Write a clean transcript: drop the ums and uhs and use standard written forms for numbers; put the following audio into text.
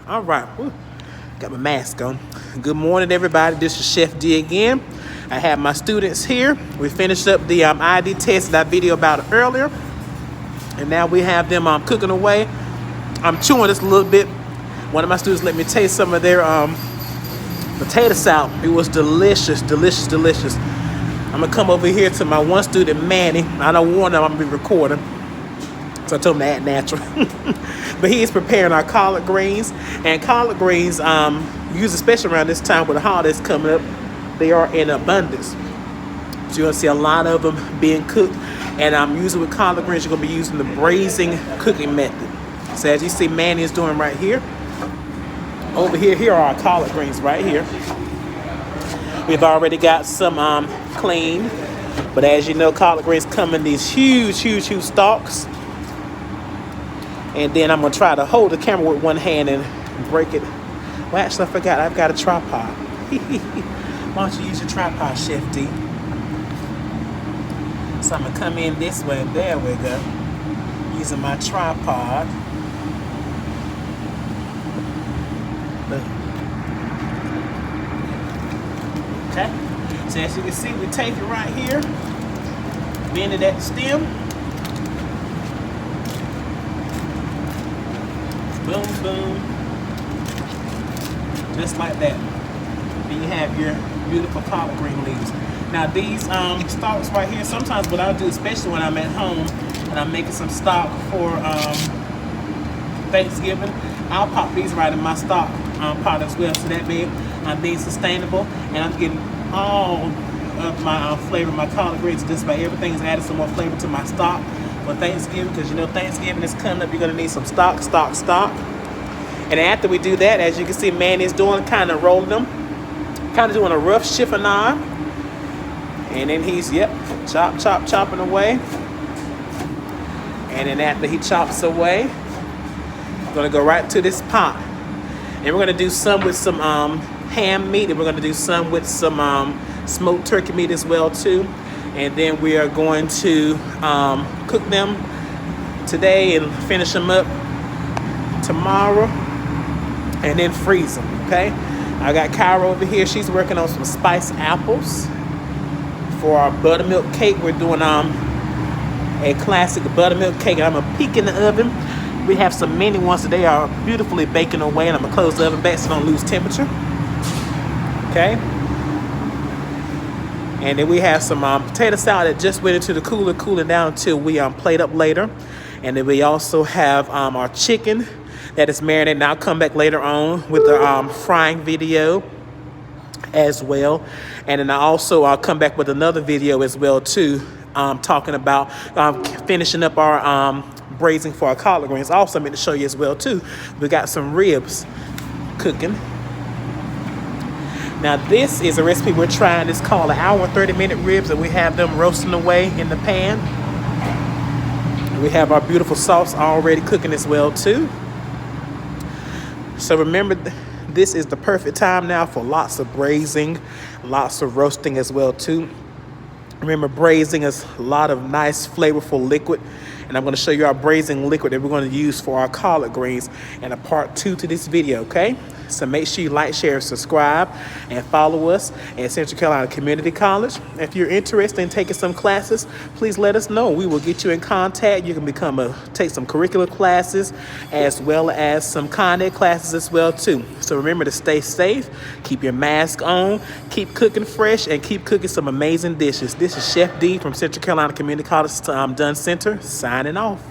All right. Woo. Got my mask on. Good morning, everybody. This is Chef D again. I have my students here. We finished up the ID test that I video about earlier. And now we have them cooking away. I'm chewing this a little bit. One of my students let me taste some of their potato salad. It was delicious, delicious, delicious. I'm gonna come over here to my one student, Manny. I don't warn him I'm gonna be recording. So I told him to act natural. But he is preparing our collard greens. And collard greens, used especially around this time with the holidays coming up, they are in abundance. So you're gonna see a lot of them being cooked. And I'm using with collard greens, you're gonna be using the braising cooking method. So as you see, Manny is doing right here. Over here are our collard greens right here. We've already got some clean. But as you know, collard greens come in these huge, huge, huge stalks. And then I'm gonna try to hold the camera with one hand and break it. Well, actually, I forgot, I've got a tripod. Why don't you use your tripod, Chef D? So I'm gonna come in this way, there we go. Using my tripod. Okay, so as you can see, we tape it right here. Bend it at the stem. Boom, boom. Just like that. Then you have your beautiful collard green leaves. Now these stalks right here, sometimes what I'll do, especially when I'm at home and I'm making some stock for Thanksgiving, I'll pop these right in my stock pot as well. So that way I'm being sustainable and I'm getting all of my flavor, my collard greens, just by everything is adding some more flavor to my stock for Thanksgiving, because you know Thanksgiving is coming up. You're gonna need some stock. And after we do that, as you can see, Manny's doing, kind of rolling them, kind of doing a rough chiffonade. And then he's, chopping away. And then after he chops away, we're gonna go right to this pot. And we're gonna do some with some ham meat, and we're gonna do some with some smoked turkey meat as well too. And then we are going to cook them today and finish them up tomorrow and then freeze them, okay? I got Kyra over here. She's working on some spiced apples for our buttermilk cake. We're doing a classic buttermilk cake. I'm gonna peek in the oven. We have some mini ones that they are beautifully baking away, and I'm gonna close the oven back so don't lose temperature, okay? And then we have some potato salad that just went into the cooler, cooling down until we plate up later. And then we also have our chicken that is marinated. And I'll come back later on with the frying video as well. And then I'll come back with another video as well too, talking about finishing up our braising for our collard greens. Also, I meant to show you as well too. We got some ribs cooking. Now this is a recipe we're trying. It's called an hour and 30-minute ribs, and we have them roasting away in the pan. We have our beautiful sauce already cooking as well too. So remember, this is the perfect time now for lots of braising, lots of roasting as well too. Remember, braising is a lot of nice flavorful liquid, and I'm going to show you our braising liquid that we're going to use for our collard greens in a part 2 to this video, okay? So make sure you like, share, subscribe, and follow us at Central Carolina Community College. If you're interested in taking some classes, please let us know. We will get you in contact. You can take some curricular classes as well as some content classes as well too. So remember to stay safe, keep your mask on, keep cooking fresh, and keep cooking some amazing dishes. This is Chef D from Central Carolina Community College Bundts Center signing off.